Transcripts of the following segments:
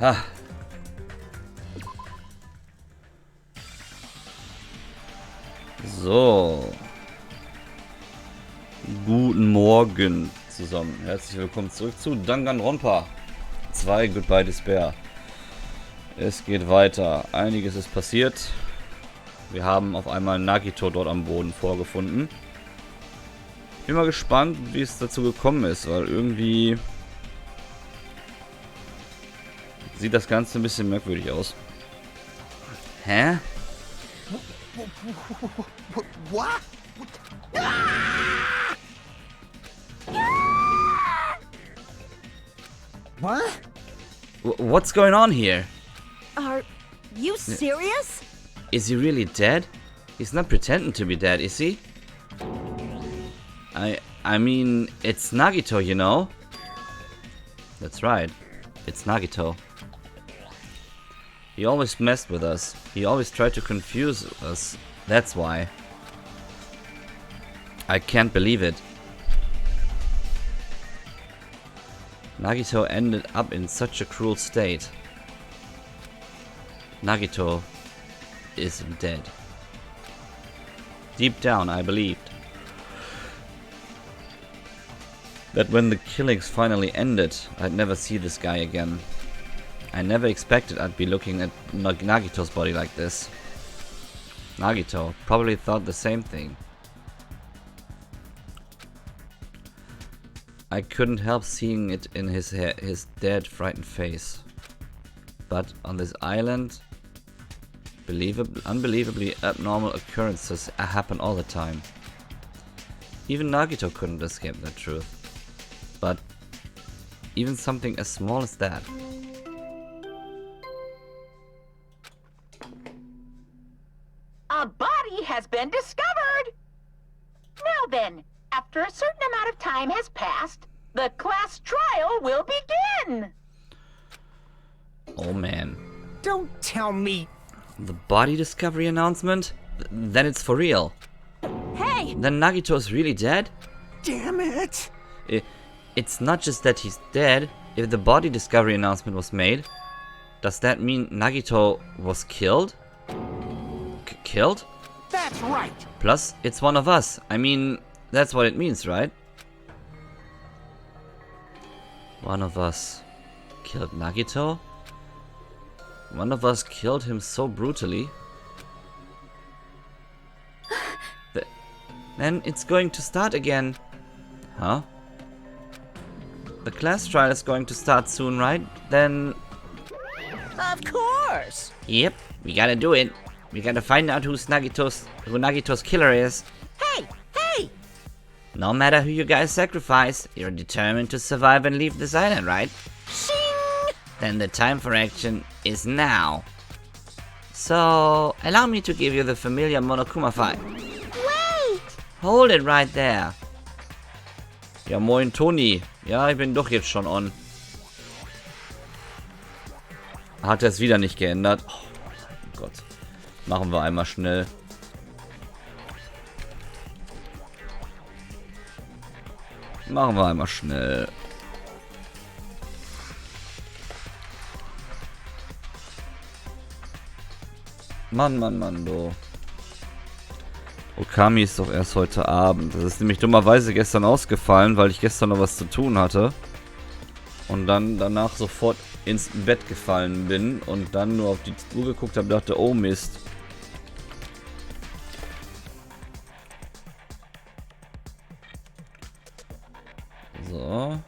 Ah. So. Guten Morgen zusammen. Herzlich willkommen zurück zu Danganronpa 2 Goodbye Despair. Es geht weiter. Einiges ist passiert. Wir haben auf einmal Nagito dort am Boden vorgefunden. Bin mal gespannt, wie es dazu gekommen ist, weil irgendwie sieht das Ganze ein bisschen merkwürdig aus. Hä? What? What? What's going on here? Are you serious? Is he really dead? He's not pretending to be dead, is he? I mean, it's Nagito, you know? That's right. It's Nagito. He always messed with us. He always tried to confuse us. That's why. I can't believe it. Nagito ended up in such a cruel state. Nagito is dead. Deep down, I believed that when the killings finally ended, I'd never see this guy again. I never expected I'd be looking at Nagito's body like this. Nagito probably thought the same thing. I couldn't help seeing it in his dead, frightened face. But on this island, unbelievably abnormal occurrences happen all the time. Even Nagito couldn't escape the truth. But even something as small as that. A body has been discovered! Now then, after a certain amount of time has passed, the class trial will begin! Oh man. Don't tell me. The body discovery announcement? Then it's for real. Hey! Then Nagito is really dead? Damn it. It's not just that he's dead. If the body discovery announcement was made, does that mean Nagito was killed? Killed? That's right. Plus, it's one of us. I mean, that's what it means, right? One of us killed Nagito? One of us killed him so brutally. Then it's going to start again. Huh? The class trial is going to start soon, right? Then... Of course! Yep, we gotta do it. We gotta find out who Nagito's killer is. Hey! Hey! No matter who you guys sacrifice, you're determined to survive and leave this island, right? Shing! Then the time for action is now. So, allow me to give you the familiar Monokuma fight. Wait! Hold it right there. Ja, moin Toni. Ja, ich bin doch jetzt schon on. Hat er es wieder nicht geändert? Oh Gott. Machen wir einmal schnell. Machen wir einmal schnell. Mann, du. Okami ist doch erst heute Abend. Das ist nämlich dummerweise gestern ausgefallen, weil ich gestern noch was zu tun hatte. Und dann danach sofort ins Bett gefallen bin und dann nur auf die Uhr geguckt habe und dachte, oh Mist. So.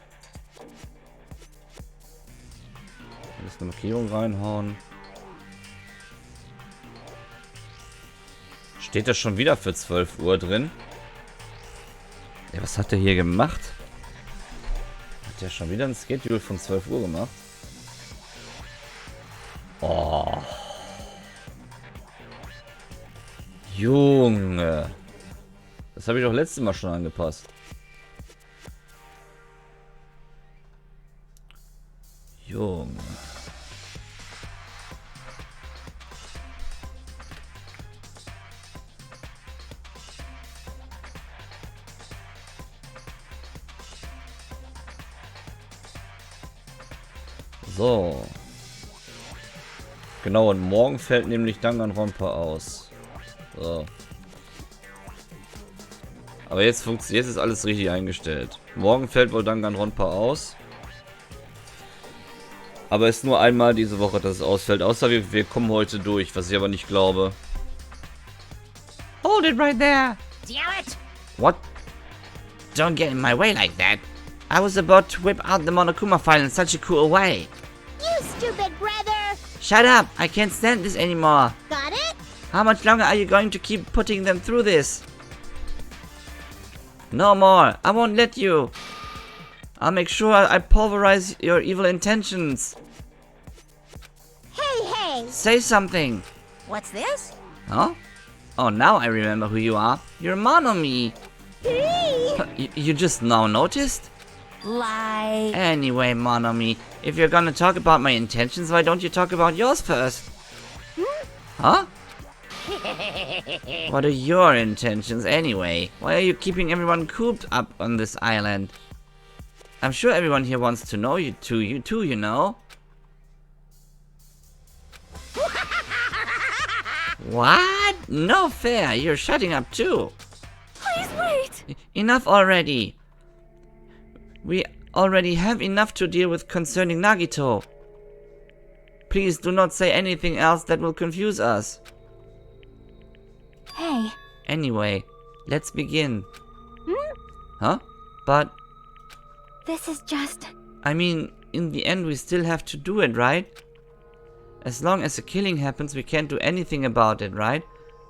Jetzt eine Markierung reinhauen. Steht das schon wieder für 12 Uhr drin? Ja, was hat der hier gemacht? Hat der schon wieder ein Schedule von 12 Uhr gemacht? Oh. Junge. Das habe ich doch letztes Mal schon angepasst. Junge. So. Genau, und morgen fällt nämlich Danganronpa aus. So. Aber jetzt ist alles richtig eingestellt. Morgen fällt wohl Danganronpa aus. Aber es ist nur einmal diese Woche, dass es ausfällt. Außer wir kommen heute durch, was ich aber nicht glaube. Hold it right there. Damn it! What? Don't get in my way like that. I was about to whip out the Monokuma file in such a cool way. You stupid brother! Shut up! I can't stand this anymore. Got it? How much longer are you going to keep putting them through this? No more. I won't let you. I'll make sure I pulverize your evil intentions. Hey! Say something. What's this? Huh? Oh, now I remember who you are. You're Monomi. You just now noticed? Lie. Anyway, Monomi, if you're gonna talk about my intentions, why don't you talk about yours first? Huh? What are your intentions anyway? Why are you keeping everyone cooped up on this island? I'm sure everyone here wants to know you too, you know? What? No fair, you're shutting up too. Please wait. Enough already. We already have enough to deal with concerning Nagito. Please do not say anything else that will confuse us. Hey. Anyway, let's begin. Huh? But, This is just... I mean, in the end we still have to do it, right? As long as a killing happens, we can't do anything about it, right?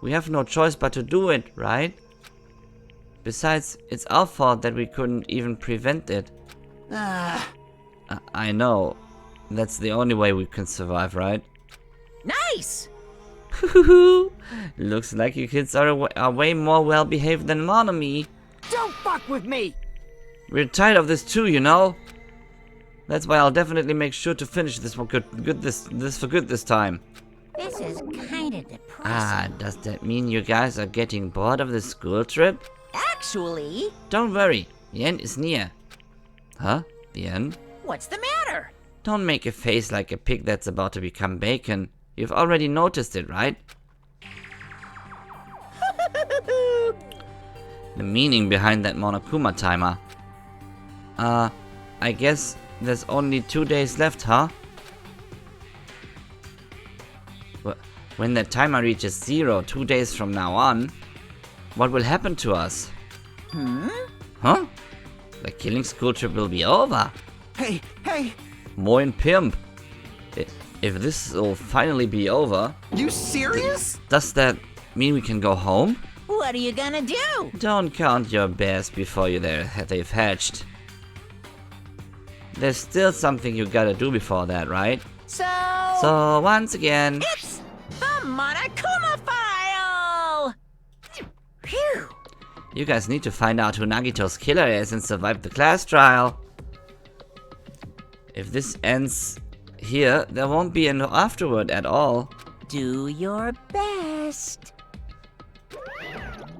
We have no choice but to do it, right? Besides, it's our fault that we couldn't even prevent it. I know. That's the only way we can survive, right? Nice! Looks like you kids are way more well-behaved than Monomi. Don't fuck with me! We're tired of this too, you know? That's why I'll definitely make sure to finish this for good this time. This is kinda depressing. Ah, does that mean you guys are getting bored of the school trip? Actually, Don't worry, the end is near. Huh? The end? what's the matter? Don't make a face like a pig that's about to become bacon. You've already noticed it, right? The meaning behind that Monokuma timer. I guess there's only 2 days left, huh? When that timer reaches 0 2 days from now on, what will happen to us? Huh? The killing school trip will be over. Hey! Moin Pimp. If this will finally be over, You serious? does that mean we can go home? What are you gonna do? Don't count your bears before they've hatched. There's still something you gotta do before that, right? So once again, It's the Monokuma file! Phew! you guys need to find out who Nagito's killer is and survive the class trial. If this ends here, there won't be an afterward at all. Do your best.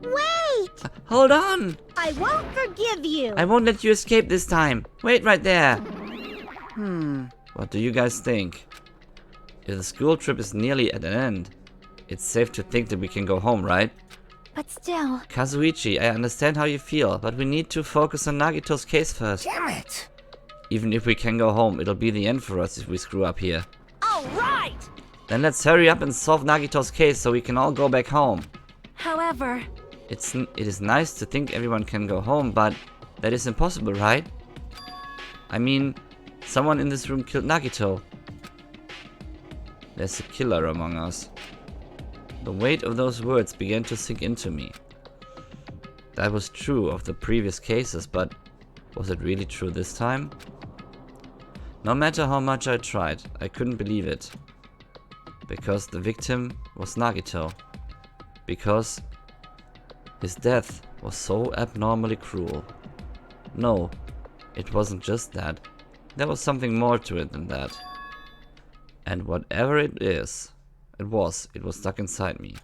Wait! Hold on! I won't forgive you. I won't let you escape this time. Wait right there. What do you guys think? If the school trip is nearly at an end, it's safe to think that we can go home, right? But still, Kazuichi, I understand how you feel, but we need to focus on Nagito's case first. Damn it! Even if we can go home, it'll be the end for us if we screw up here. all right! Then let's hurry up and solve Nagito's case so we can all go back home. However, It is nice to think everyone can go home, but that is impossible, right? I mean, someone in this room killed Nagito. There's a killer among us. The weight of those words began to sink into me. That was true of the previous cases, but was it really true this time? No matter how much I tried, I couldn't believe it. Because the victim was Nagito. Because his death was so abnormally cruel. No, it wasn't just that. There was something more to it than that. And whatever it was stuck inside me.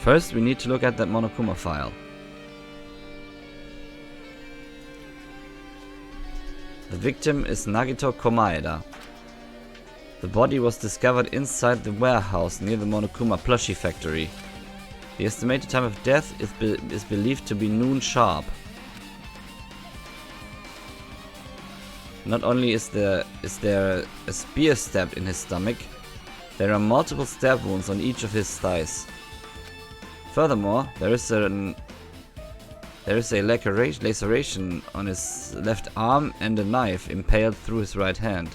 First, we need to look at that Monokuma file. The victim is Nagito Komaeda. The body was discovered inside the warehouse near the Monokuma plushie factory. The estimated time of death is believed to be noon sharp. Not only is there a spear stabbed in his stomach, there are multiple stab wounds on each of his thighs. Furthermore, there is a laceration on his left arm and a knife impaled through his right hand.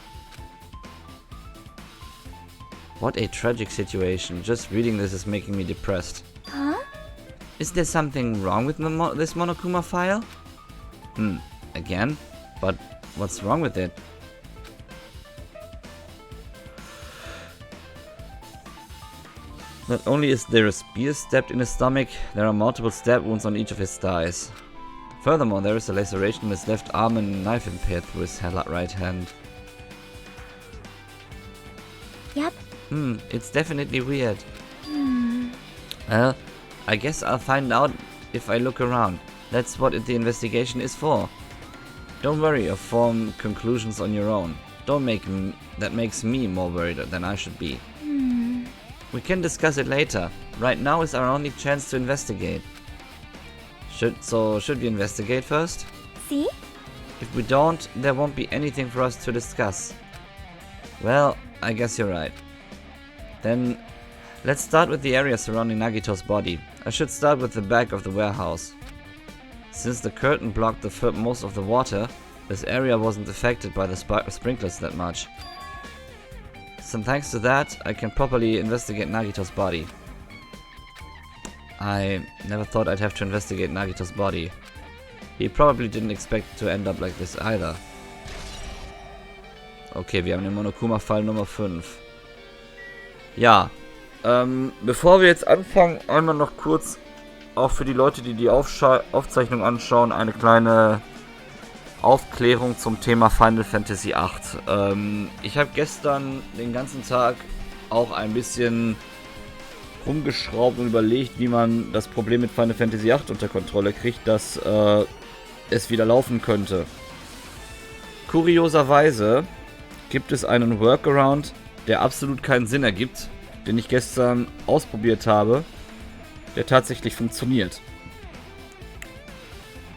What a tragic situation. Just reading this is making me depressed. Huh? Is there something wrong with this Monokuma file? Again? But what's wrong with it? Not only is there a spear stabbed in his stomach, there are multiple stab wounds on each of his thighs. Furthermore, there is a laceration in his left arm and a knife impaled through his right hand. Yep. It's definitely weird. Well, I guess I'll find out if I look around. That's what the investigation is for. Don't worry or form conclusions on your own. That makes me more worried than I should be. We can discuss it later. Right now is our only chance to investigate. Should we investigate first? See? If we don't, there won't be anything for us to discuss. Well, I guess you're right. Then, let's start with the area surrounding Nagito's body. I should start with the back of the warehouse. Since the curtain blocked most of the water, this area wasn't affected by the sprinklers that much. So thanks to that, I can properly investigate Nagito's body. I never thought I'd have to investigate Nagito's body. He probably didn't expect to end up like this either. Okay, wir haben den Monokuma-Fall Nummer 5. Ja, bevor wir jetzt anfangen, einmal noch kurz, auch für die Leute, die die Aufzeichnung anschauen, eine kleine Aufklärung zum Thema Final Fantasy VIII. Ich habe gestern den ganzen Tag auch ein bisschen rumgeschraubt und überlegt, wie man das Problem mit Final Fantasy VIII unter Kontrolle kriegt, dass es wieder laufen könnte. Kurioserweise gibt es einen Workaround, der absolut keinen Sinn ergibt, den ich gestern ausprobiert habe, der tatsächlich funktioniert.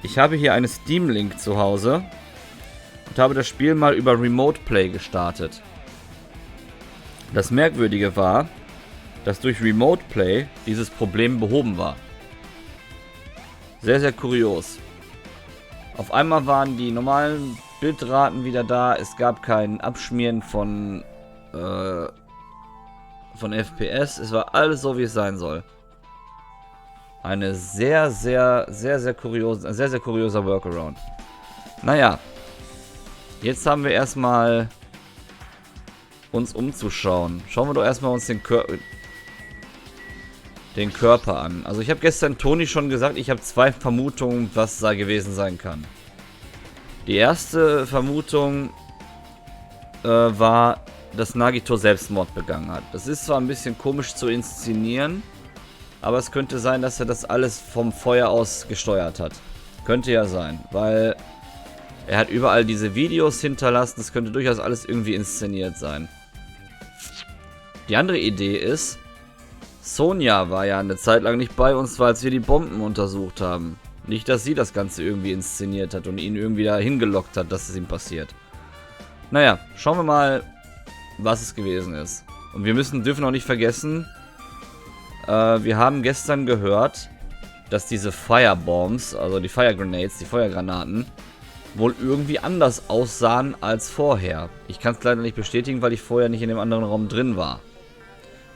Ich habe hier eine Steam-Link zu Hause und habe das Spiel mal über Remote Play gestartet. Das Merkwürdige war, dass durch Remote Play dieses Problem behoben war. Sehr, sehr kurios. Auf einmal waren die normalen Bildraten wieder da, es gab kein Abschmieren von FPS, es war alles so, wie es sein soll. Eine sehr kurioser Workaround. Naja, jetzt haben wir erstmal uns umzuschauen. Schauen wir doch erstmal uns den Körper an. Also ich habe gestern Toni schon gesagt, ich habe 2 Vermutungen, was da gewesen sein kann. Die erste Vermutung war, dass Nagito Selbstmord begangen hat. Das ist zwar ein bisschen komisch zu inszenieren, aber es könnte sein, dass er das alles vom Feuer aus gesteuert hat. Könnte ja sein, weil er hat überall diese Videos hinterlassen. Das könnte durchaus alles irgendwie inszeniert sein. Die andere Idee ist, Sonja war ja eine Zeit lang nicht bei uns, als wir die Bomben untersucht haben. Nicht, dass sie das Ganze irgendwie inszeniert hat und ihn irgendwie da hingelockt hat, dass es ihm passiert. Naja, schauen wir mal, was es gewesen ist. Und wir dürfen auch nicht vergessen, wir haben gestern gehört, dass diese Firebombs, also die Fire Grenades, die Feuergranaten, wohl irgendwie anders aussahen als vorher. Ich kann es leider nicht bestätigen, weil ich vorher nicht in dem anderen Raum drin war.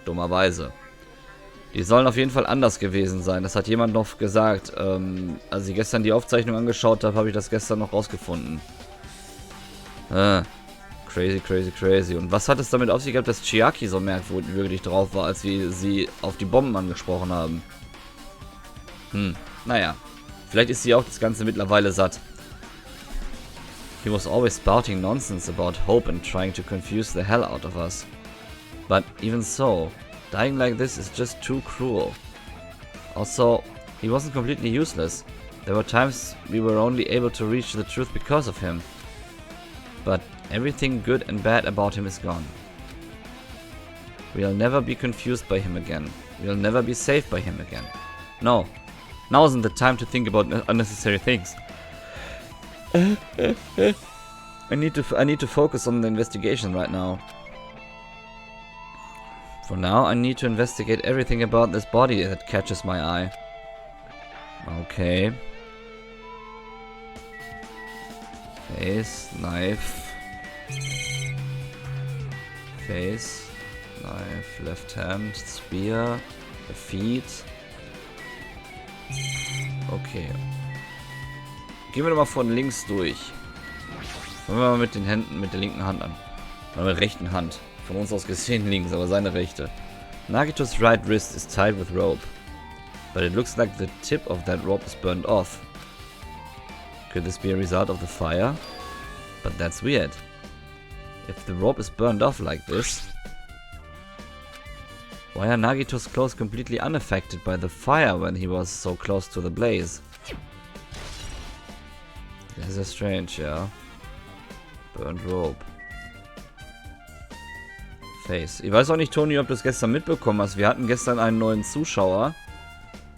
Dummerweise. Die sollen auf jeden Fall anders gewesen sein. Das hat jemand noch gesagt. Als ich gestern die Aufzeichnung angeschaut habe, habe ich das gestern noch rausgefunden. Crazy. Und was hat es damit auf sich gehabt, dass Chiaki so merkwürdig drauf war, als wir sie auf die Bomben angesprochen haben? Naja. Vielleicht ist sie auch das Ganze mittlerweile satt. He was always spouting nonsense about hope and trying to confuse the hell out of us. But even so, dying like this is just too cruel. Also, he wasn't completely useless. There were times we were only able to reach the truth because of him. but everything good and bad about him is gone. We'll never be confused by him again. We'll never be safe by him again. No. Now isn't the time to think about unnecessary things. I need to focus on the investigation right now. For now, I need to investigate everything about this body that catches my eye. Okay. Face, knife. Face, knife, left hand, spear, the feet. Okay. Gehen wir doch mal von links durch. Fangen wir mal mit den Händen, mit der linken Hand an. Oder mit der rechten Hand. Von uns aus gesehen links, aber seine rechte. Nagito's right wrist is tied with rope. But it looks like the tip of that rope is burned off. Could this be a result of the fire? But that's weird. If the rope is burned off like this, why are Nagito's clothes completely unaffected by the fire when he was so close to the blaze? This is strange, yeah. Burned rope. Face. Ich weiß auch nicht, Toni, ob du es gestern mitbekommen hast. Wir hatten gestern einen neuen Zuschauer,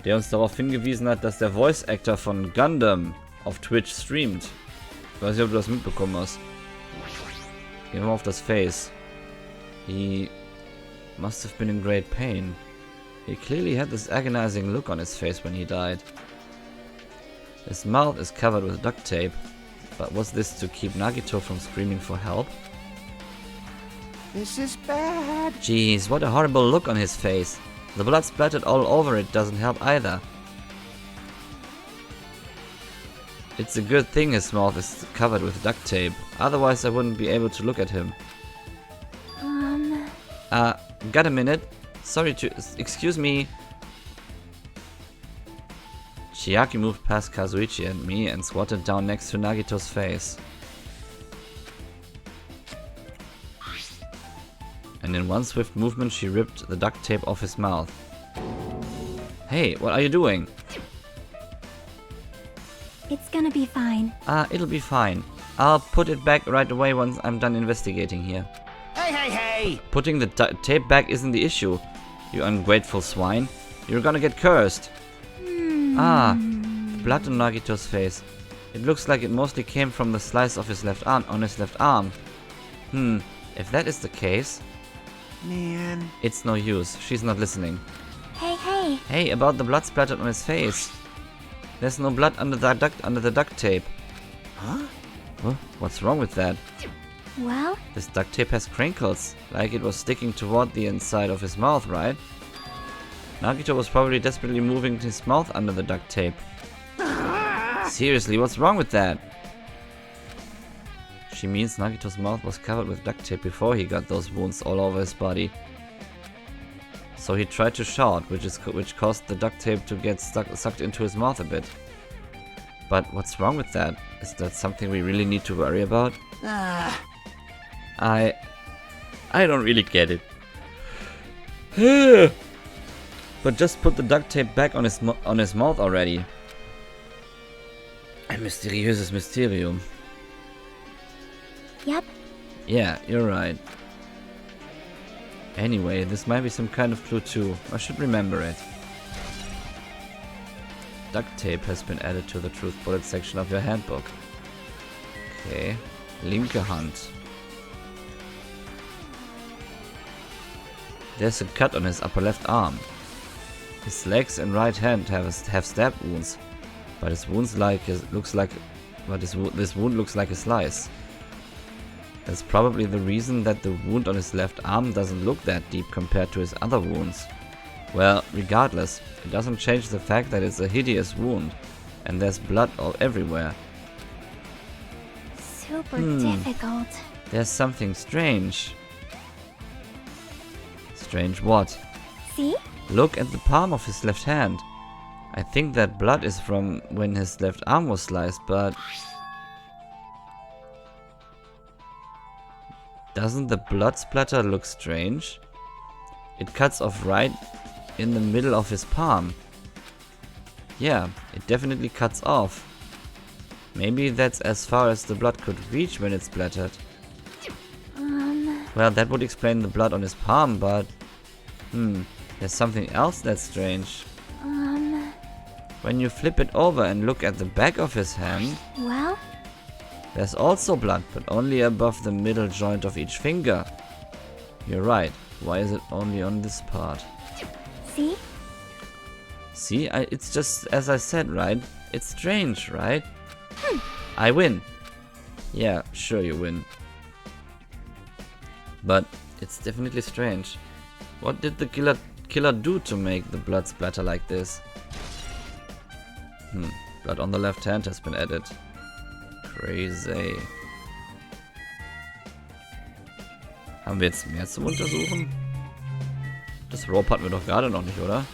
der uns darauf hingewiesen hat, dass der Voice Actor von Gundam auf Twitch streamt. Ich weiß nicht, ob du das mitbekommen hast. Gehen wir mal auf das Face. He must have been in great pain. He clearly had this agonizing look on his face when he died. His mouth is covered with duct tape. But was this to keep Nagito from screaming for help? This is bad. Jeez, what a horrible look on his face. The blood splattered all over it doesn't help either. It's a good thing his mouth is covered with duct tape. Otherwise I wouldn't be able to look at him. Got a minute? Sorry to... excuse me. Chiaki moved past Kazuichi and me and squatted down next to Nagito's face. And in one swift movement she ripped the duct tape off his mouth. Hey, what are you doing? It's gonna be fine. It'll be fine. I'll put it back right away once I'm done investigating here. Hey, hey, hey! Putting the tape back isn't the issue, you ungrateful swine. You're gonna get cursed. The blood on Nagito's face. It looks like it mostly came from the slice of his left arm, on his left arm. If that is the case... Man. It's no use, she's not listening. Hey, hey. Hey, about the blood splattered on his face. There's no blood under the duct tape. Huh? What's wrong with that? Well, This duct tape has crinkles, like it was sticking toward the inside of his mouth, right? Nagito was probably desperately moving his mouth under the duct tape. Seriously, what's wrong with that? She means Nagito's mouth was covered with duct tape before he got those wounds all over his body. So he tried to shout, which caused the duct tape to get sucked into his mouth a bit. But what's wrong with that? Is that something we really need to worry about? I don't really get it. But just put the duct tape back on his mouth already. Ein mysteriöses Mysterium. yep. Yeah, you're right. Anyway, this might be some kind of clue too. I should remember it. Duct tape has been added to the truth bullet section of your handbook. Okay. Linke Hand. There's a cut on his upper left arm. His legs and right hand have stab wounds, but this wound looks like a slice. That's probably the reason that the wound on his left arm doesn't look that deep compared to his other wounds. Well, regardless, it doesn't change the fact that it's a hideous wound, and there's blood all everywhere. Super difficult. There's something strange. Strange what? See? Look at the palm of his left hand. I think that blood is from when his left arm was sliced, but... Doesn't the blood splatter look strange? It cuts off right in the middle of his palm. Yeah, it definitely cuts off. Maybe that's as far as the blood could reach when it splattered. Well, that would explain the blood on his palm, but... there's something else that's strange. When you flip it over and look at the back of his hand, Well, there's also blood, but only above the middle joint of each finger. You're right. Why is it only on this part? see? See, it's just as I said, right? It's strange, right? I win. Yeah, sure you win. But it's definitely strange. What did the killer do to make the blood splatter like this? Blood on the left hand has been added. Crazy. Haben wir jetzt mehr zum Untersuchen? Das Rope hatten wir doch gerade noch nicht, oder?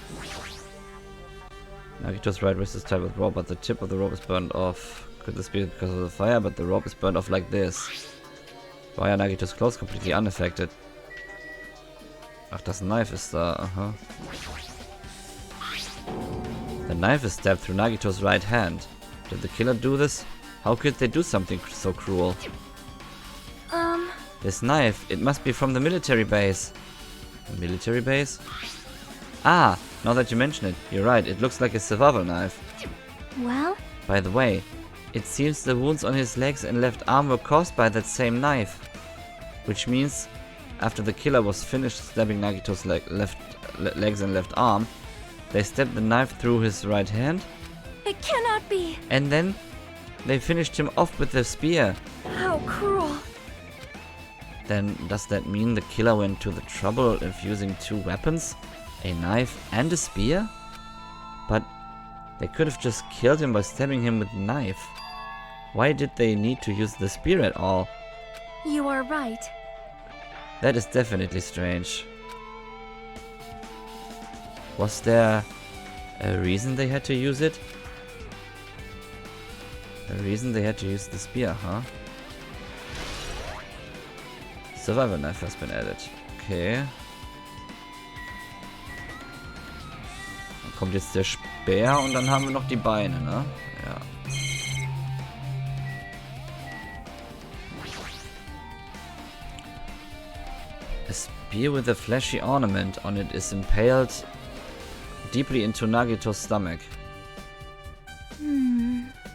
Nagito's right wrist is tied with rope, but the tip of the rope is burned off. Could this be because of the fire? But the rope is burned off like this. Why are Nagito's clothes completely unaffected? Ach, das Knife ist da, aha. The knife is stabbed through Nagito's right hand. Did the killer do this? How could they do something so cruel? This knife, it must be from the military base. The military base? Ah, now that you mention it, you're right, it looks like a survival knife. Well, By the way, it seems the wounds on his legs and left arm were caused by that same knife. Which means, after the killer was finished stabbing Nagito's legs and left arm, they stabbed the knife through his right hand, it cannot be. and then they finished him off with the spear. How cruel. Then does that mean the killer went to the trouble of using two weapons? A knife and a spear? But they could have just killed him by stabbing him with a knife. Why did they need to use the spear at all? You are right. That is definitely strange. Was there a reason they had to use it? A reason they had to use the spear, huh? Survival knife has been added. Okay. Dann kommt jetzt der Speer und dann haben wir noch die Beine, ne? Ja. A spear with a fleshy ornament on it is impaled deeply into Nagito's stomach.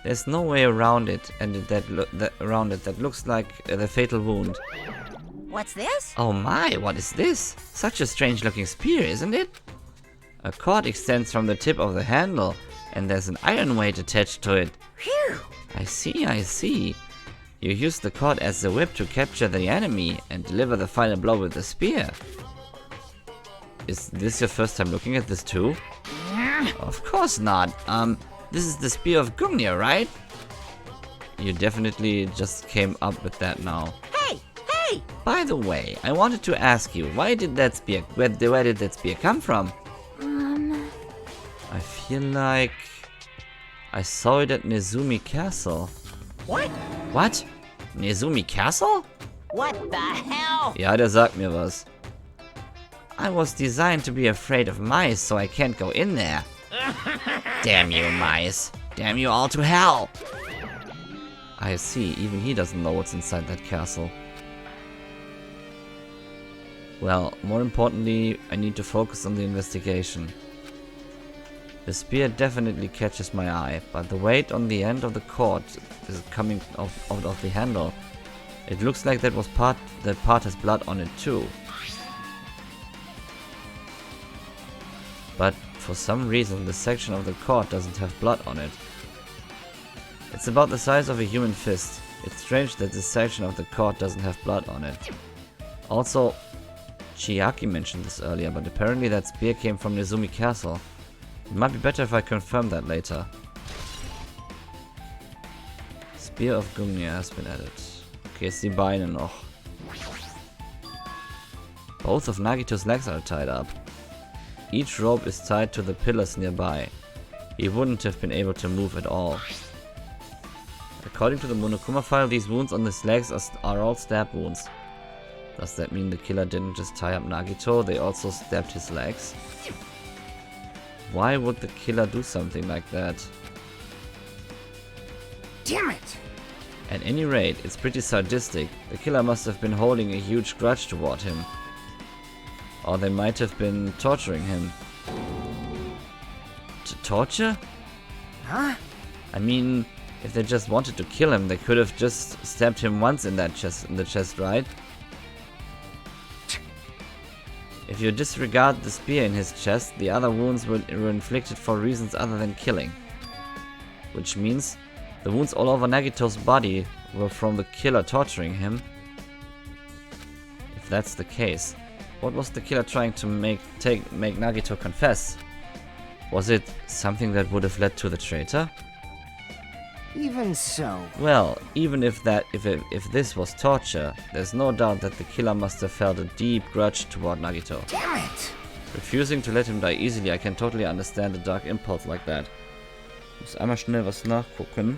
There's no way around it, and that looks like the fatal wound. What's this? Oh my, what is this? Such a strange looking spear, isn't it? A cord extends from the tip of the handle, and there's an iron weight attached to it. Phew! I see. You use the cord as the whip to capture the enemy and deliver the final blow with the spear. Is this your first time looking at this too? Of course not. This is the spear of Goobye, right? You definitely just came up with that now. Hey! Hey! By the way, I wanted to ask you, where did that spear come from? I feel like I saw it at Nezumi Castle. What? What? Nezumi Castle? What the hell? Ja, der sagt mir was. I was designed to be afraid of mice, so I can't go in there. Damn you, mice. Damn you all to hell. I see, even he doesn't know what's inside that castle. Well, more importantly, I need to focus on the investigation. The spear definitely catches my eye, but the weight on the end of the cord is coming out of the handle. It looks like that part has blood on it too. But for some reason the section of the cord doesn't have blood on it. It's about the size of a human fist. It's strange that this section of the cord doesn't have blood on it. Also, Chiaki mentioned this earlier, but apparently that spear came from Nezumi Castle. It might be better if I confirm that later. Spear of Goobye has been added. Okay, jetzt die Beine noch. Both of Nagito's legs are tied up. Each rope is tied to the pillars nearby. He wouldn't have been able to move at all. According to the Monokuma file, these wounds on his legs are all stab wounds. Does that mean the killer didn't just tie up Nagito, they also stabbed his legs? Why would the killer do something like that? Damn it! At any rate, it's pretty sadistic. The killer must have been holding a huge grudge toward him. Or they might have been torturing him. Torture? Huh? I mean, if they just wanted to kill him, they could have just stabbed him once in the chest, right? If you disregard the spear in his chest, the other wounds were inflicted for reasons other than killing. Which means the wounds all over Nagito's body were from the killer torturing him. If that's the case, what was the killer trying to make Nagito confess? Was it something that would have led to the traitor? Even so. Well, even if this was torture, there's no doubt that the killer must have felt a deep grudge toward Nagito. Damn it! Refusing to let him die easily, I can totally understand a dark impulse like that. Ich muss einmal schnell was nachgucken.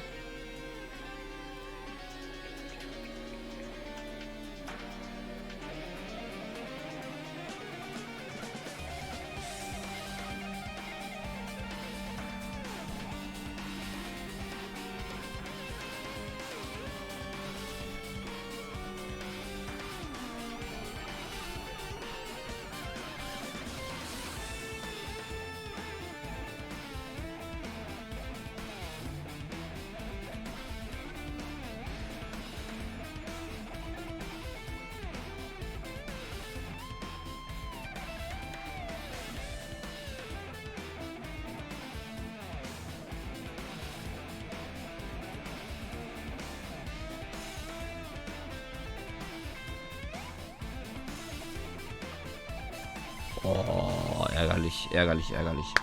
Oh, ärgerlich, ärgerlich, ärgerlich.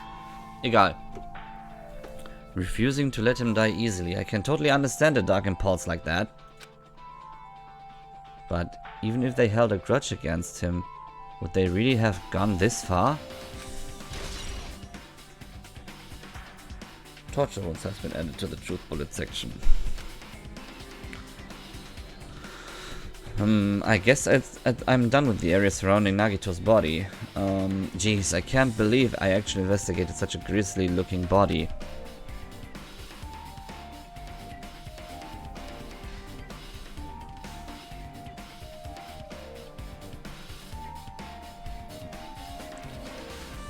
Egal. Refusing to let him die easily. I can totally understand a dark impulse like that. But even if they held a grudge against him, would they really have gone this far? Torture wounds has been added to the truth bullet section. I guess I'm done with the area surrounding Nagito's body. Geez, I can't believe I actually investigated such a grisly looking body.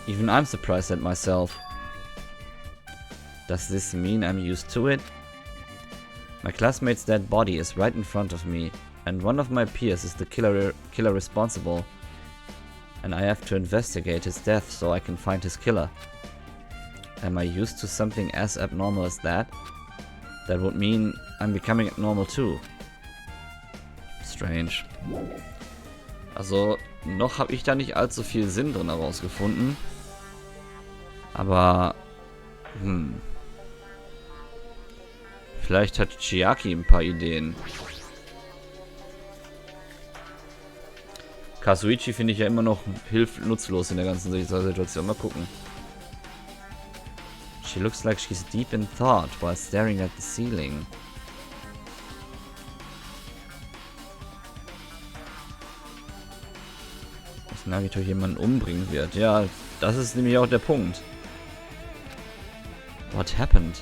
Even I'm surprised at myself. Does this mean I'm used to it? My classmate's dead body is right in front of me, and one of my peers is the killer responsible. And I have to investigate his death so I can find his killer. Am I used to something as abnormal as that? That would mean I'm becoming abnormal too. Strange. Also, noch habe ich da nicht allzu viel Sinn drin herausgefunden. Aber, vielleicht hat Chiaki ein paar Ideen. Kazuichi finde ich ja immer noch nutzlos in der ganzen Situation. Mal gucken. She looks like she's deep in thought while staring at the ceiling. Dass Nagito jemanden umbringen wird. Ja, das ist nämlich auch der Punkt. What happened?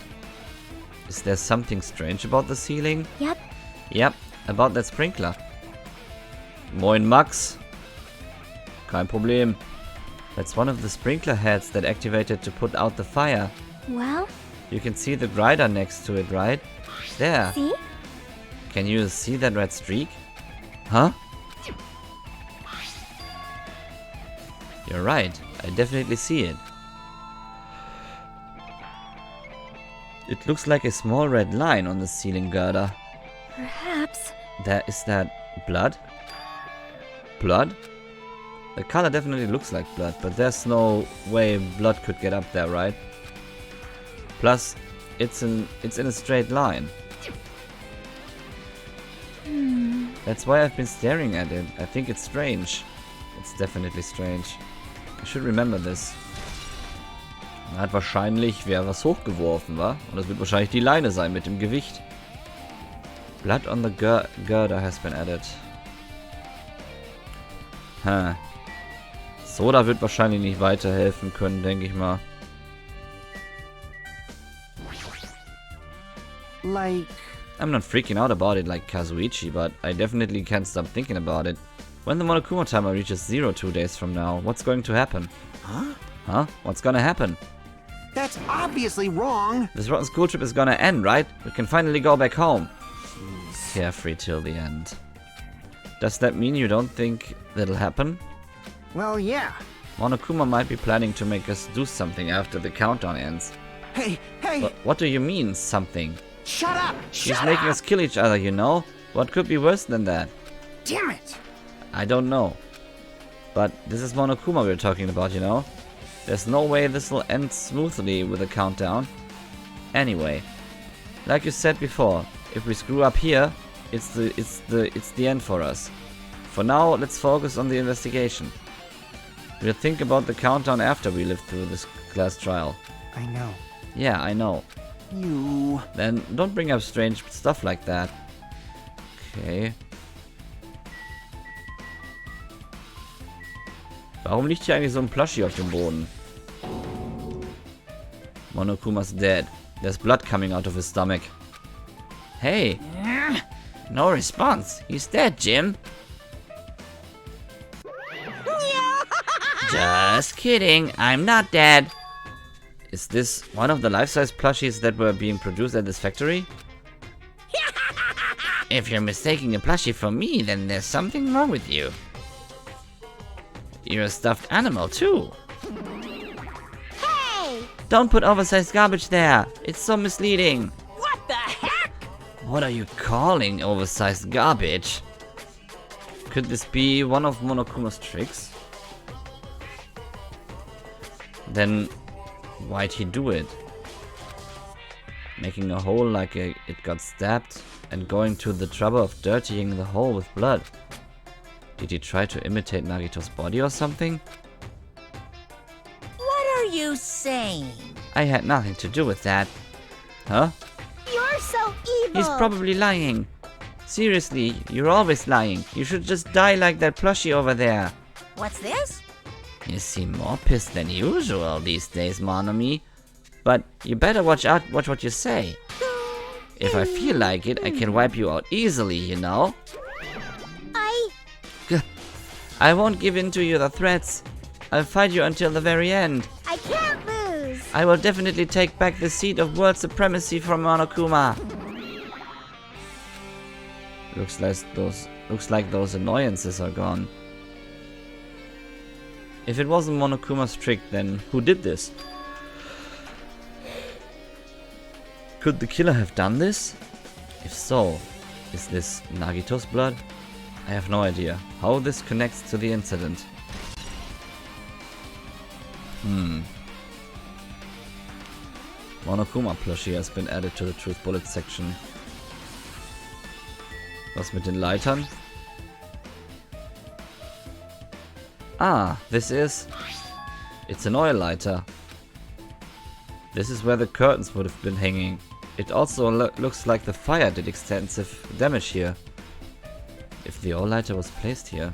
Is there something strange about the ceiling? Yep. Yep, about that sprinkler. Moin Max. Kein Problem. That's one of the sprinkler heads that activated to put out the fire. Well, You can see the grider next to it, right? There. see? Can you see that red streak? Huh? You're right. I definitely see it. It looks like a small red line on the ceiling girder. Perhaps. Is that blood? Blood? The color definitely looks like blood, but there's no way blood could get up there, right? Plus, it's in a straight line. That's why I've been staring at it. I think it's strange. It's definitely strange. I should remember this. Er hat wahrscheinlich wer was hochgeworfen, wa? Und das wird wahrscheinlich die Leine sein mit dem Gewicht. Blood on the girder has been added. Huh. Soda wird wahrscheinlich nicht weiterhelfen können, denke ich mal. Like... I'm not freaking out about it like Kazuichi, but I definitely can't stop thinking about it. When the Monokuma timer reaches 0 2 days from now, what's going to happen? Huh? Huh? What's gonna happen? That's obviously wrong. This rotten school trip is gonna end, right? We can finally go back home. Jeez. Carefree till the end. Does that mean you don't think that'll happen? Well, yeah. Monokuma might be planning to make us do something after the countdown ends. Hey, hey! But what do you mean, something? Shut up! She's Shut making up! us kill each other, you know? What could be worse than that? Damn it! I don't know. But this is Monokuma we're talking about, you know? There's no way this will end smoothly with a countdown. Anyway, like you said before, if we screw up here, it's the end for us. For now, let's focus on the investigation. We'll think about the countdown after we live through this class trial. I know. Yeah, I know. You... Then don't bring up strange stuff like that. Okay. Warum liegt hier eigentlich so ein Plushie auf dem Boden? Monokuma's dead. There's blood coming out of his stomach. Hey! No response. He's dead, Jim. Just kidding. I'm not dead. Is this one of the life-size plushies that were being produced at this factory? If you're mistaking a plushie for me, then there's something wrong with you. You're a stuffed animal, too. Hey! Don't put oversized garbage there. It's so misleading. What the heck? What are you calling oversized garbage? Could this be one of Monokuma's tricks? Then why'd he do it? Making a hole like it got stabbed and going to the trouble of dirtying the hole with blood. Did he try to imitate Nagito's body or something? What are you saying? I had nothing to do with that. Huh? You're so evil! He's probably lying. Seriously, you're always lying. You should just die like that plushie over there. What's this? You seem more pissed than usual these days, Monomi. But you better watch what you say. If I feel like it, I can wipe you out easily, you know? I won't give in to your threats. I'll fight you until the very end. I can't lose! I will definitely take back the seat of world supremacy from Monokuma. Looks like those annoyances are gone. If it wasn't Monokuma's trick, then who did this? Could the killer have done this? If so, is this Nagito's blood? I have no idea how this connects to the incident. Monokuma plushie has been added to the Truth Bullet section. Was mit den Leitern? Ah, this is... It's an oil lighter. This is where the curtains would have been hanging. It also looks like the fire did extensive damage here. If the oil lighter was placed here.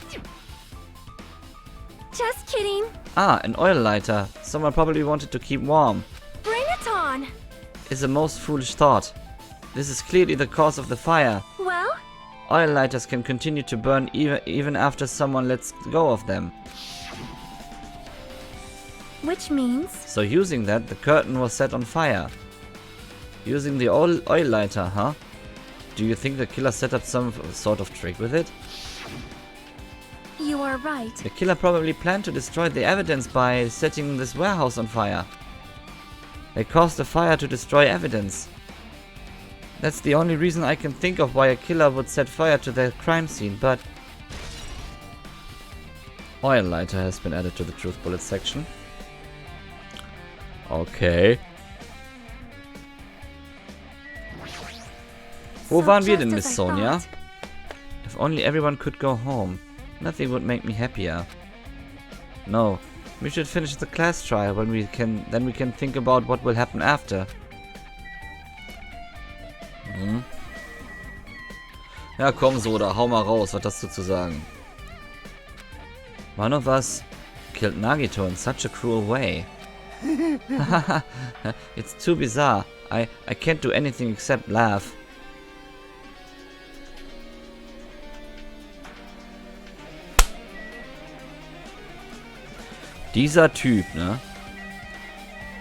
Just kidding. Ah, an oil lighter. Someone probably wanted to keep warm. Bring it on. Is a most foolish thought. This is clearly the cause of the fire. Well? Oil lighters can continue to burn even after someone lets go of them. Which means? So using that, the curtain was set on fire. Using the oil lighter, huh? Do you think the killer set up some sort of trick with it? You are right. The killer probably planned to destroy the evidence by setting this warehouse on fire. They caused the fire to destroy evidence. That's the only reason I can think of why a killer would set fire to their crime scene, but... Oil lighter has been added to the Truth Bullet section. Okay. Wo waren wir denn, Miss Sonia? If only everyone could go home. Nothing would make me happier. No, we should finish the class trial then we can think about what will happen after. Ja, komm, Soda, hau mal raus, was hast du zu sagen? One of us killed Nagito in such a cruel way. It's too bizarre. I can't do anything except laugh. Dieser Typ, ne?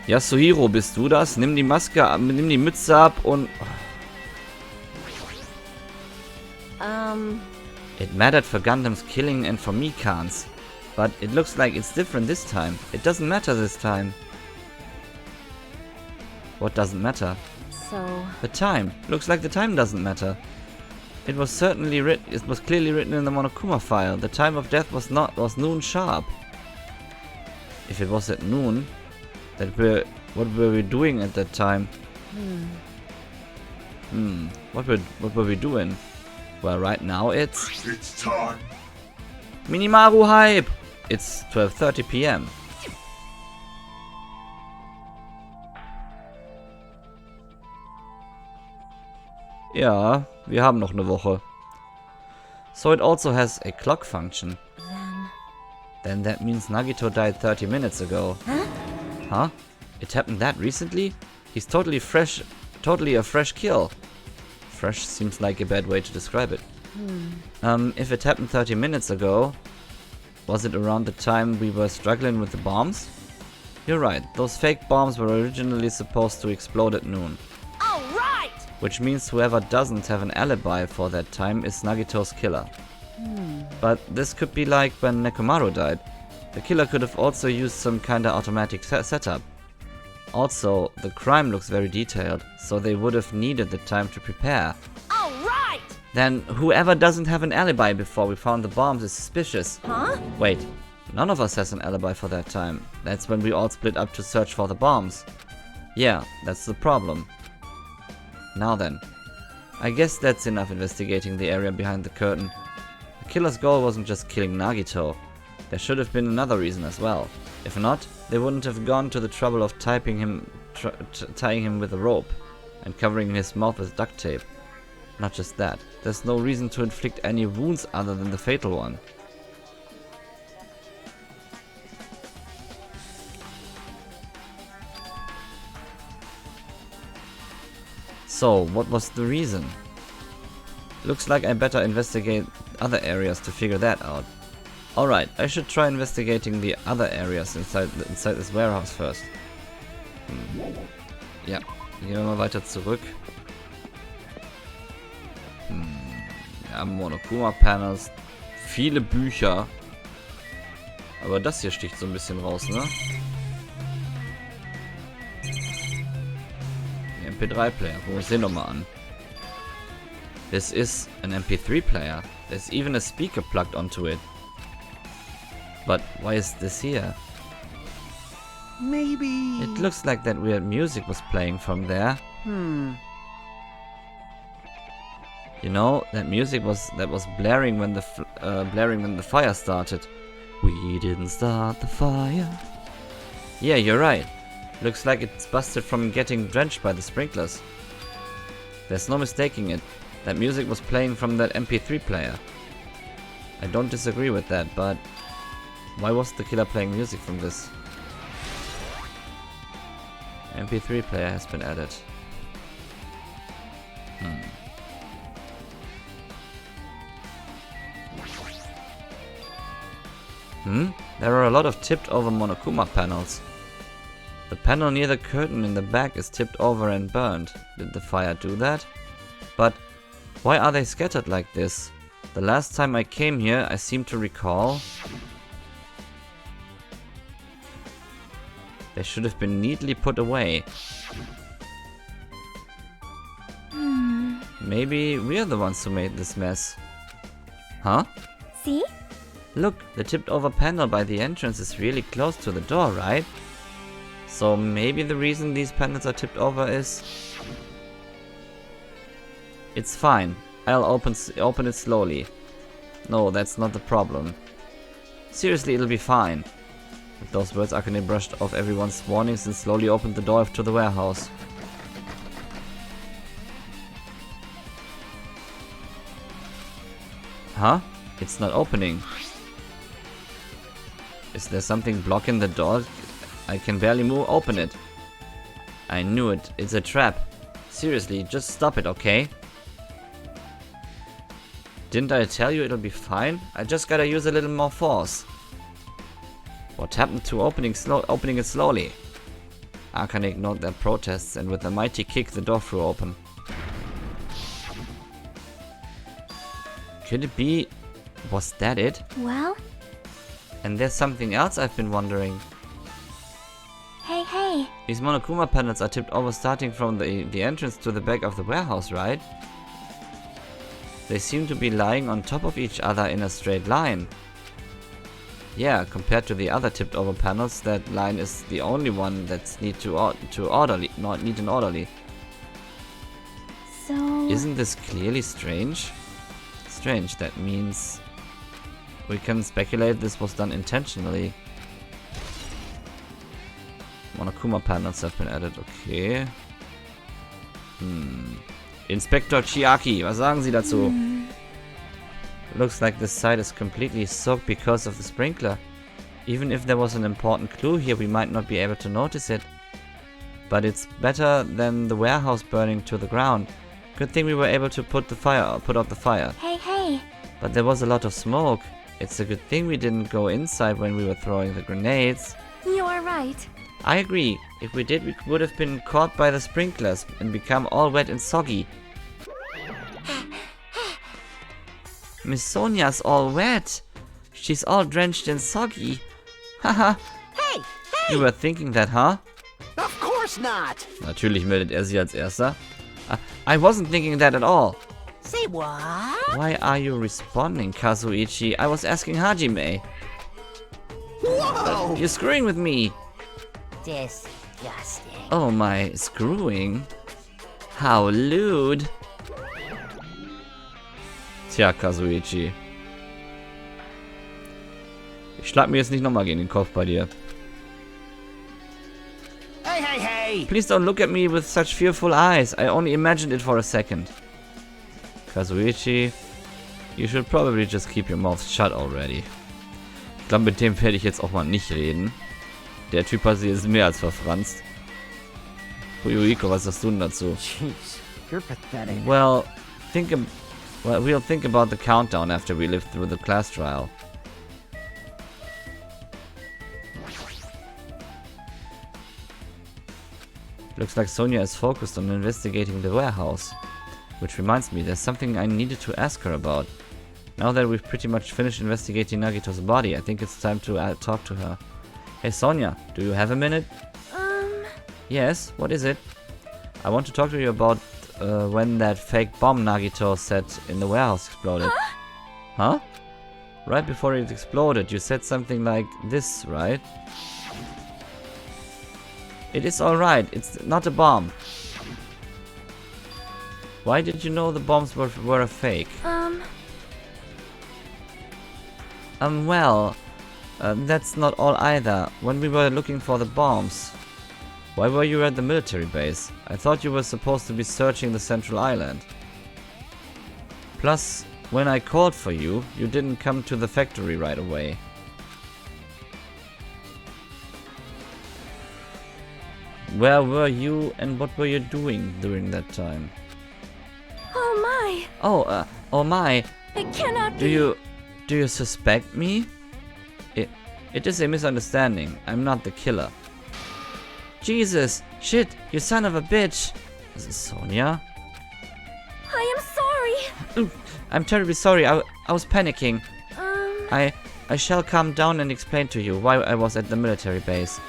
Yasuhiro, bist du das? Nimm die Maske ab, nimm die Mütze ab und... It mattered for Gundam's killing and for Mikan's. But it looks like it's different this time. It doesn't matter this time. What doesn't matter? So, The time. Looks like the time doesn't matter. It was certainly written. It was clearly written in the Monokuma file. The time of death was noon sharp. If it was at noon, what were we doing at that time? What were we doing? Well, right now it's time. Minimaru hype. It's 12:30 p.m. Ja, wir haben noch eine Woche. So it also has a clock function. Then that means Nagito died 30 minutes ago. Huh? It happened that recently? He's totally a fresh kill. Fresh seems like a bad way to describe it. If it happened 30 minutes ago, was it around the time we were struggling with the bombs? You're right, those fake bombs were originally supposed to explode at noon. all right! Which means whoever doesn't have an alibi for that time is Nagito's killer. But this could be like when Nekomaru died. The killer could have also used some kinda automatic setup. Also, the crime looks very detailed, so they would have needed the time to prepare. All right! Then whoever doesn't have an alibi before we found the bombs is suspicious. Huh? Wait, none of us has an alibi for that time. That's when we all split up to search for the bombs. Yeah, that's the problem. Now then, I guess that's enough investigating the area behind the curtain. The killer's goal wasn't just killing Nagito. There should have been another reason as well. If not, they wouldn't have gone to the trouble of tying him with a rope and covering his mouth with duct tape. Not just that, there's no reason to inflict any wounds other than the fatal one. So, what was the reason? Looks like I better investigate other areas to figure that out. Alright, I should try investigating the other areas inside this warehouse first. Ja, gehen wir mal weiter zurück. Wir haben Monokuma-Panels, viele Bücher. Aber das hier sticht so ein bisschen raus, ne? MP3-Player, gucken wir uns den nochmal an. This is an MP3 player. There's even a speaker plugged onto it. But why is this here? Maybe. It looks like that weird music was playing from there. You know, that music was blaring when the fire started. We didn't start the fire. Yeah, you're right. Looks like it's busted from getting drenched by the sprinklers. There's no mistaking it. That music was playing from that MP3 player. I don't disagree with that, but why was the killer playing music from this? MP3 player has been added. There are a lot of tipped over Monokuma panels. The panel near the curtain in the back is tipped over and burned. Did the fire do that? But why are they scattered like this? The last time I came here, I seem to recall they should have been neatly put away. Maybe we're the ones who made this mess. Huh? See? Look, the tipped over panel by the entrance is really close to the door, right? So maybe the reason these panels are tipped over is... It's fine. I'll open it slowly. No, that's not the problem. Seriously, it'll be fine. With those words, Akane brushed off everyone's warnings and slowly opened the door to the warehouse. Huh? It's not opening. Is there something blocking the door? I can barely open it. I knew it. It's a trap. Seriously, just stop it, okay? Didn't I tell you it'll be fine? I just gotta use a little more force. What happened to opening it slowly? Akane ignored their protests and with a mighty kick the door flew open. Could it be... was that it? Well? And there's something else I've been wondering. Hey. These Monokuma panels are tipped over starting from the entrance to the back of the warehouse, right? They seem to be lying on top of each other in a straight line. Yeah, compared to the other tipped over panels, that line is the only one that's need an orderly. So... Isn't this clearly strange? Strange, that means we can speculate this was done intentionally. Monokuma panels have been added, okay. Inspector Chiaki, was sagen Sie dazu? Looks like this site is completely soaked because of the sprinkler. Even if there was an important clue here, we might not be able to notice it. But it's better than the warehouse burning to the ground. Good thing we were able to put out the fire. Hey. But there was a lot of smoke. It's a good thing we didn't go inside when we were throwing the grenades. You're right. I agree. If we did, we would have been caught by the sprinklers and become all wet and soggy. Miss Sonia's all wet. She's all drenched and soggy. Haha. Hey! You were thinking that, huh? Of course not! Natürlich meldet sich als erster. I wasn't thinking that at all. Say what? Why are you responding, Kazuichi? I was asking Hajime. Whoa! You're screwing with me. Disgusting. Oh my, screwing? How lewd. Tja, Kazuichi. Ich schlag mir jetzt nicht nochmal gegen den Kopf bei dir. Hey! Please don't look at me with such fearful eyes. I only imagined it for a second. Kazuichi, you should probably just keep your mouth shut already. Ich glaube, mit dem werde ich jetzt auch mal nicht reden. Der Typ hat sich jetzt mehr als verfranst. Fuyuhiko, was sagst du denn dazu? Jeez, you're pathetic. Well, we'll think about the countdown after we live through the class trial. Looks like Sonia is focused on investigating the warehouse. Which reminds me, there's something I needed to ask her about. Now that we've pretty much finished investigating Nagito's body, I think it's time to talk to her. Hey Sonia, do you have a minute? Yes, what is it? I want to talk to you about when that fake bomb Nagito set in the warehouse exploded. Huh? Right before it exploded, you said something like this, right? It is alright, it's not a bomb. Why did you know the bombs were a fake? Well, that's not all either. When we were looking for the bombs, why were you at the military base? I thought you were supposed to be searching the central island. Plus, when I called for you, you didn't come to the factory right away. Where were you and what were you doing during that time? Oh my! Oh my! It cannot be! Do you suspect me? It is a misunderstanding. I'm not the killer. Jesus! Shit! You son of a bitch! Is it Sonia? I am sorry! I'm terribly sorry. I was panicking. I shall calm down and explain to you why I was at the military base.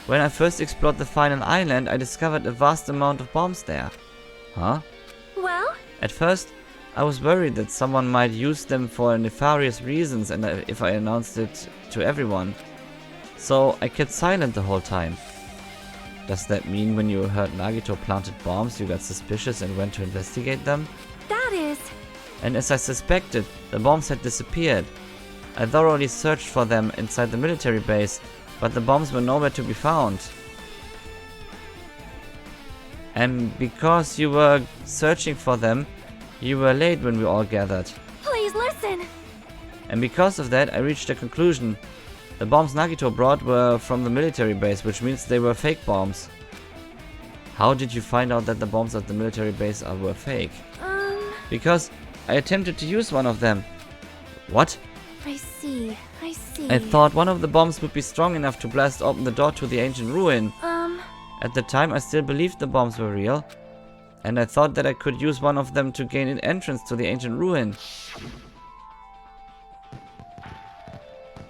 When I first explored the final island, I discovered a vast amount of bombs there. Huh? Well? At first, I was worried that someone might use them for nefarious reasons and if I announced it to everyone. So I kept silent the whole time. Does that mean when you heard Nagito planted bombs, you got suspicious and went to investigate them? That is... And as I suspected, the bombs had disappeared. I thoroughly searched for them inside the military base, but the bombs were nowhere to be found. And because you were searching for them, you were late when we all gathered. Please listen! And because of that, I reached a conclusion. The bombs Nagito brought were from the military base, which means they were fake bombs. How did you find out that the bombs at the military base were fake? Because I attempted to use one of them. What? I see. I see. I thought one of the bombs would be strong enough to blast open the door to the ancient ruin. At the time, I still believed the bombs were real. And I thought that I could use one of them to gain an entrance to the ancient ruin.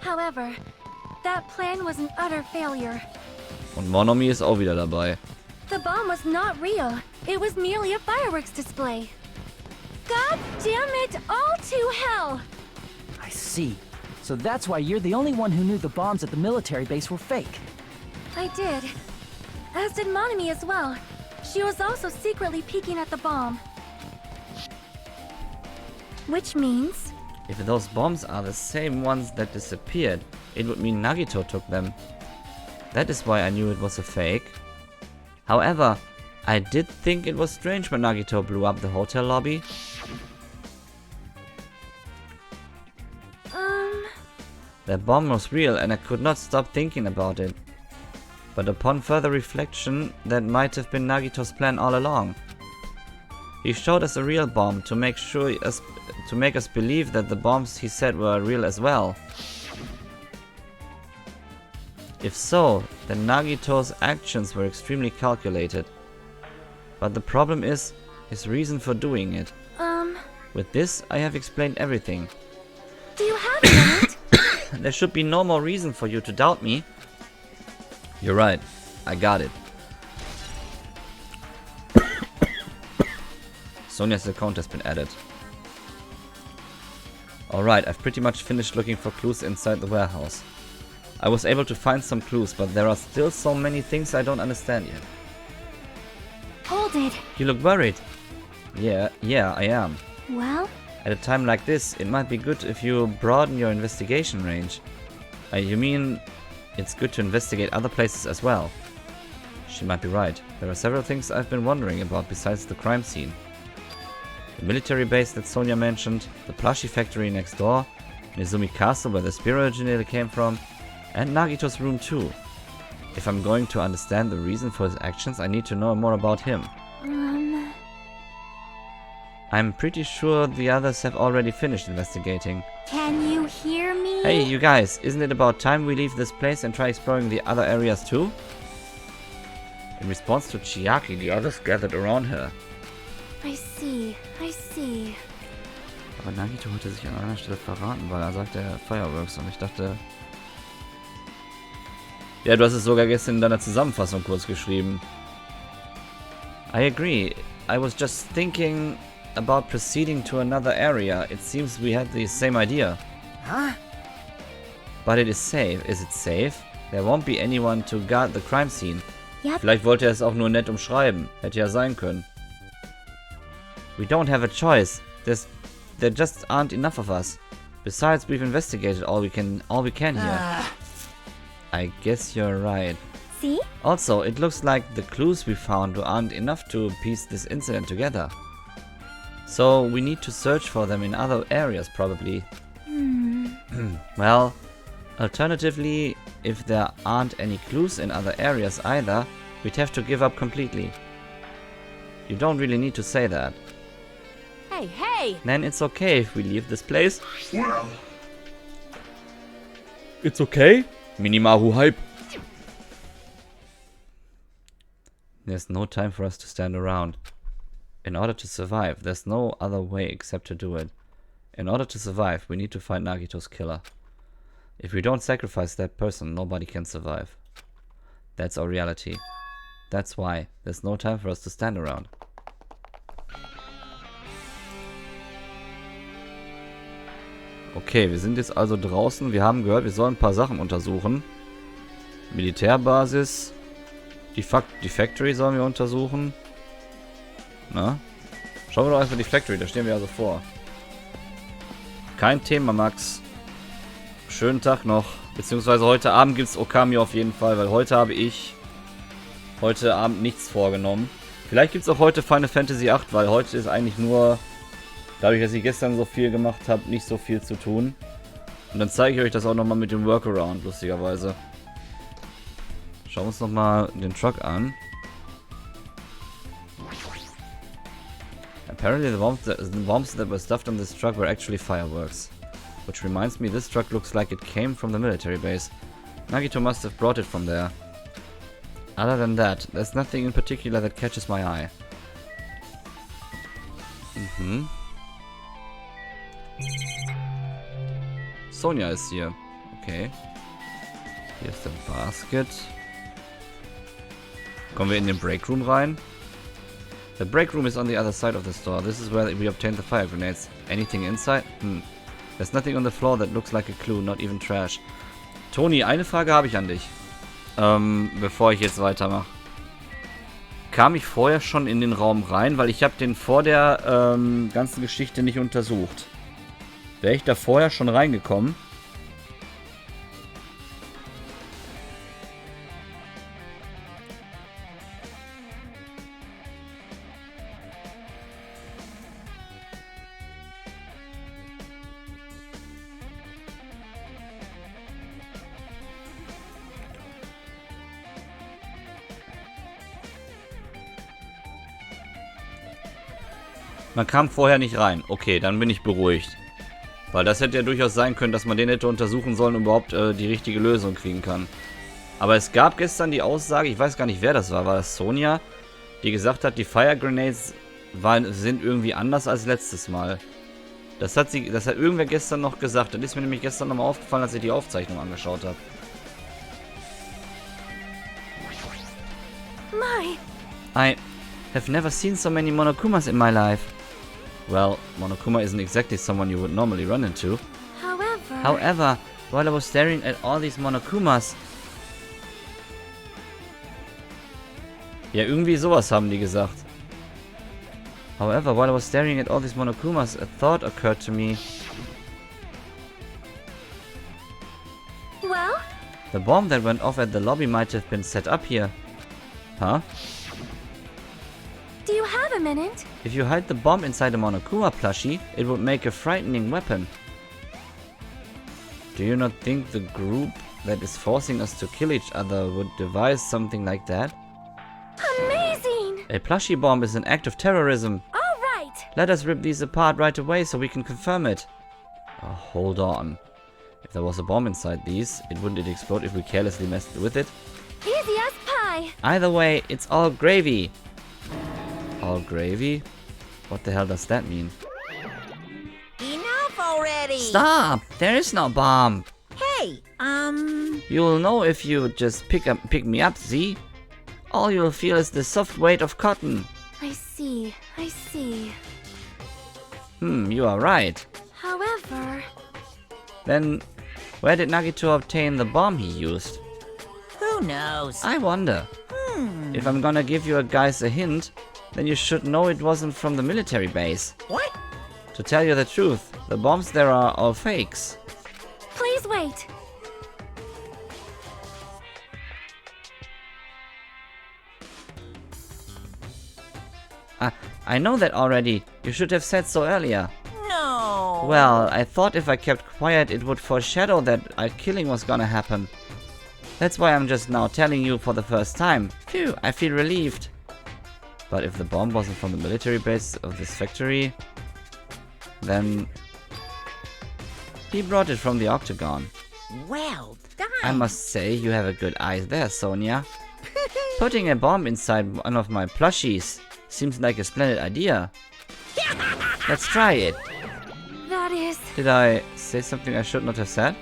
However, that plan was an utter failure. Und Monomi ist auch wieder dabei. The bomb was not real. It was merely a fireworks display. God damn it, all to hell! I see. So that's why you're the only one who knew the bombs at the military base were fake. I did. As did Monomi as well. She was also secretly peeking at the bomb. Which means... If those bombs are the same ones that disappeared, it would mean Nagito took them. That is why I knew it was a fake. However, I did think it was strange when Nagito blew up the hotel lobby. That bomb was real and I could not stop thinking about it. But upon further reflection, that might have been Nagito's plan all along. He showed us a real bomb to make us believe that the bombs he said were real as well. If so, then Nagito's actions were extremely calculated. But the problem is his reason for doing it. With this, I have explained everything. Do you have a minute? There should be no more reason for you to doubt me. You're right. I got it. Sonia's account has been added. Alright, I've pretty much finished looking for clues inside the warehouse. I was able to find some clues, but there are still so many things I don't understand yet. Hold it. You look worried. Yeah, I am. Well? At a time like this, it might be good if you broaden your investigation range. You mean it's good to investigate other places as well? She might be right. There are several things I've been wondering about besides the crime scene. The military base that Sonia mentioned, the plushie factory next door, Nezumi Castle where the spear originator came from, and Nagito's room too. If I'm going to understand the reason for his actions, I need to know more about him. I'm pretty sure the others have already finished investigating. Can you hear me? Hey, you guys, isn't it about time we leave this place and try exploring the other areas too? In response to Chiaki, the others gathered around her. I see. Aber Nagito hatte sich an einer Stelle verraten, weil er sagte Fireworks und ich dachte... Ja, du hast es sogar gestern in deiner Zusammenfassung kurz geschrieben. I agree. I was just thinking about proceeding to another area. It seems we had the same idea. Huh? But it is safe. Is it safe? There won't be anyone to guard the crime scene. Yep. Vielleicht wollte er es auch nur nett umschreiben. Hätte ja sein können. We don't have a choice. There just aren't enough of us. Besides, we've investigated all we can here. I guess you're right. See? Also, it looks like the clues we found aren't enough to piece this incident together. So we need to search for them in other areas probably. Well, alternatively, if there aren't any clues in other areas either, we'd have to give up completely. You don't really need to say that. Hey! Then it's okay if we leave this place. It's okay? Minimaru hype. There's no time for us to stand around. In order to survive, there's no other way except to do it. In order to survive, we need to find Nagito's killer. If we don't sacrifice that person, nobody can survive. That's our reality. That's why there's no time for us to stand around. Okay, wir sind jetzt also draußen. Wir haben gehört, wir sollen ein paar Sachen untersuchen. Militärbasis. Die Factory sollen wir untersuchen. Na? Schauen wir doch erstmal die Factory, da stehen wir also vor. Kein Thema, Max. Schönen Tag noch. Beziehungsweise heute Abend gibt es Okami auf jeden Fall, weil heute habe ich heute Abend nichts vorgenommen. Vielleicht gibt es auch heute Final Fantasy 8, weil heute ist eigentlich nur, dadurch, dass ich gestern so viel gemacht habe, nicht so viel zu tun. Und dann zeige ich euch das auch nochmal mit dem Workaround, lustigerweise. Schauen wir uns nochmal den Truck an. Apparently the bombs that were stuffed on this truck were actually fireworks. Which reminds me, this truck looks like it came from the military base. Nagito must have brought it from there. Other than that, there's nothing in particular that catches my eye. Sonja ist hier. Okay. Hier ist der Basket. Kommen wir in den Break Room rein? The break room is on the other side of the store. This is where we obtained the fire grenades. Anything inside? There's nothing on the floor that looks like a clue, not even trash. Toni, eine Frage habe ich an dich. Bevor ich jetzt weitermache. Kam ich vorher schon in den Raum rein? Weil ich habe den vor der ganzen Geschichte nicht untersucht. Wäre ich da vorher schon reingekommen? Man kam vorher nicht rein. Okay, dann bin ich beruhigt. Weil das hätte ja durchaus sein können, dass man den hätte untersuchen sollen und überhaupt die richtige Lösung kriegen kann. Aber es gab gestern die Aussage, ich weiß gar nicht, wer das war. War das Sonja, die gesagt hat, die Fire Grenades sind irgendwie anders als letztes Mal. Das hat irgendwer gestern noch gesagt. Das ist mir nämlich gestern nochmal aufgefallen, als ich die Aufzeichnung angeschaut habe. I have never seen so many Monokumas in my life. Well, Monokuma isn't exactly someone you would normally run into. However, while I was staring at all these Monokumas... Ja, irgendwie sowas haben die gesagt. However, while I was staring at all these Monokumas, a thought occurred to me. Well? The bomb that went off at the lobby might have been set up here. Huh? Do you have a minute? If you hide the bomb inside a Monokuma plushie, it would make a frightening weapon. Do you not think the group that is forcing us to kill each other would devise something like that? Amazing! A plushie bomb is an act of terrorism. All right! Let us rip these apart right away so we can confirm it. Oh, hold on. If there was a bomb inside these, wouldn't it explode if we carelessly messed with it? Easy as pie! Either way, it's all gravy. All gravy? What the hell does that mean? Enough already! Stop! There is no bomb! Hey, You'll know if you just pick me up, see? All you'll feel is the soft weight of cotton. I see. You are right. However... Then, where did Nagito obtain the bomb he used? who knows? I wonder. If I'm gonna give you guys a hint, then you should know it wasn't from the military base. What? To tell you the truth, the bombs there are all fakes. Please wait. I know that already. You should have said so earlier. No. Well, I thought if I kept quiet it would foreshadow that a killing was gonna happen. That's why I'm just now telling you for the first time. Phew, I feel relieved. But if the bomb wasn't from the military base of this factory, then he brought it from the Octagon. Well done. I must say, you have a good eye there, Sonia. Putting a bomb inside one of my plushies seems like a splendid idea. Let's try it. That is... Did I say something I should not have said?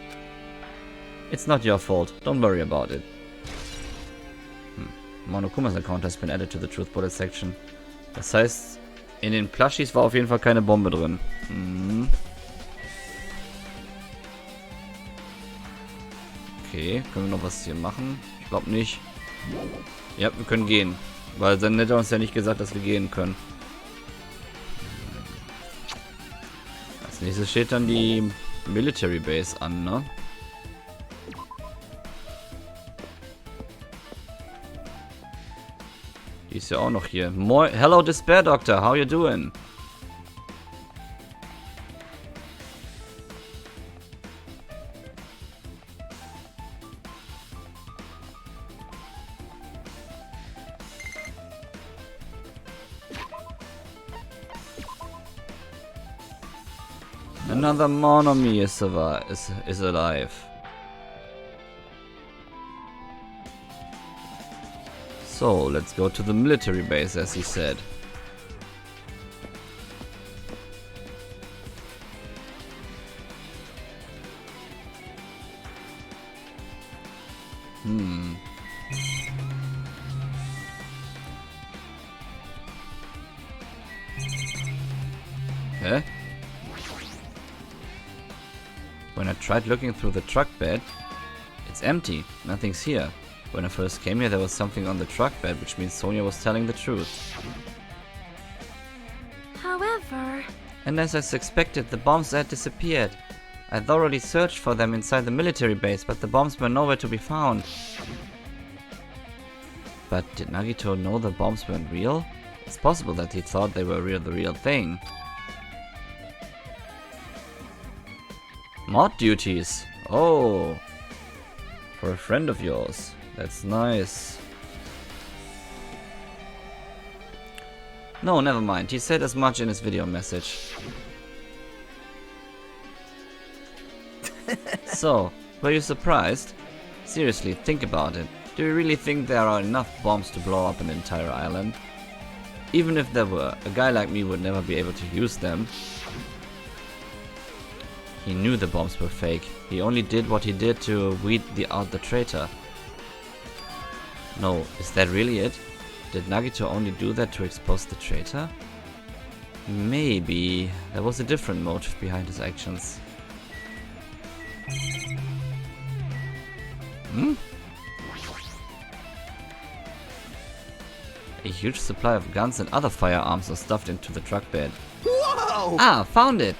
It's not your fault. Don't worry about it. Monokuma's account has been added to the truth bullet section. Das heißt, in den Plushies war auf jeden Fall keine Bombe drin. Okay, können wir noch was hier machen? Ich glaube nicht. Ja, wir können gehen. Weil dann hätte er uns ja nicht gesagt, dass wir gehen können. Als nächstes steht dann die Military Base an, ne? Die ist ja auch noch hier. Hello, Despair Doctor. How you doing? Another Monomi is alive. So, let's go to the military base, as he said. Huh? When I tried looking through the truck bed, it's empty. Nothing's here. When I first came here, there was something on the truck bed, which means Sonia was telling the truth. However... And as I suspected, the bombs had disappeared. I thoroughly searched for them inside the military base, but the bombs were nowhere to be found. But did Nagito know the bombs weren't real? It's possible that he thought they were the real thing. Mod duties. Oh. For a friend of yours. That's nice. No, never mind. He said as much in his video message. So, were you surprised? Seriously, think about it. Do you really think there are enough bombs to blow up an entire island? Even if there were, a guy like me would never be able to use them. He knew the bombs were fake. He only did what he did to weed out the traitor. No, is that really it? Did Nagito only do that to expose the traitor? Maybe there was a different motive behind his actions. A huge supply of guns and other firearms are stuffed into the truck bed. Whoa! Ah, found it!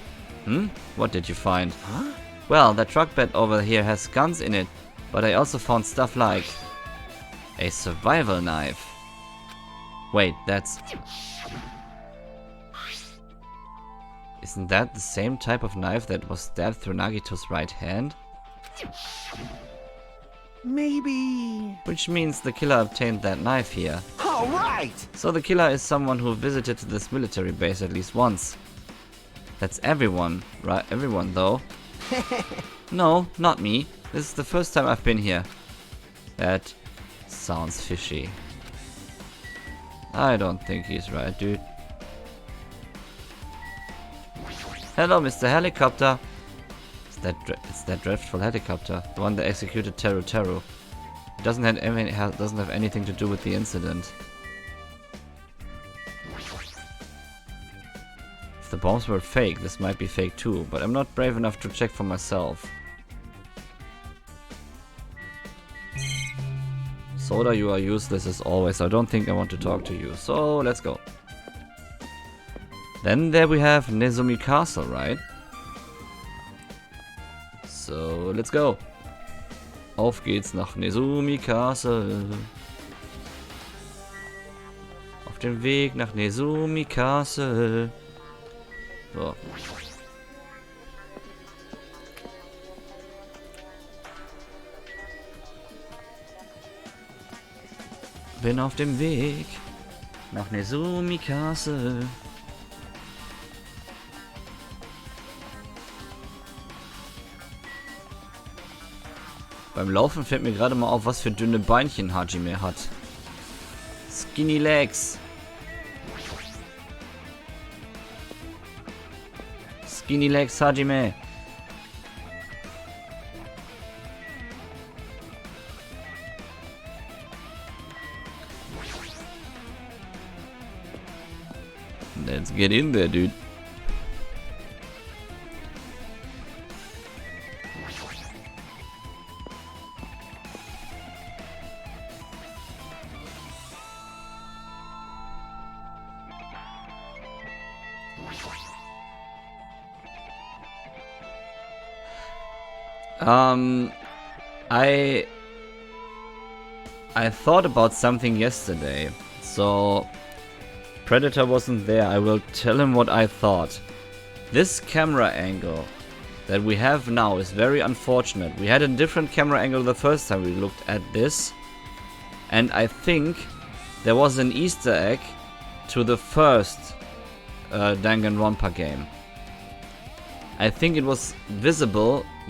What did you find? Huh? Well, the truck bed over here has guns in it, but I also found stuff like a survival knife. Wait, that's... Isn't that the same type of knife that was stabbed through Nagito's right hand? Maybe... Which means the killer obtained that knife here. Alright! So the killer is someone who visited this military base at least once. That's everyone, right? Everyone though. No, not me. This is the first time I've been here. That sounds fishy. I don't think he's right, dude. Hello, Mr. Helicopter. It's that dreadful helicopter, the one that executed Teru Teru. It doesn't have anything to do with the incident. If the bombs were fake, this might be fake too, but I'm not brave enough to check for myself. Soda, you are useless as always. I don't think I want to talk to you, so let's go. Then there we have Nezumi Castle, right? So, let's go. Auf geht's nach Nezumi Castle. Auf dem Weg nach Nezumi Castle. So. Bin auf dem Weg nach Nezumi Castle. Beim Laufen fällt mir gerade mal auf, was für dünne Beinchen Hajime hat. Skinny Legs. Skinny Legs Hajime. Let's get in there, dude. I thought about something yesterday, so Predator wasn't there. I will tell him what I thought. This camera angle that we have now is very unfortunate. We had a different camera angle the first time we looked at this, and I think there was an Easter egg to the first Danganronpa game. I think it was visible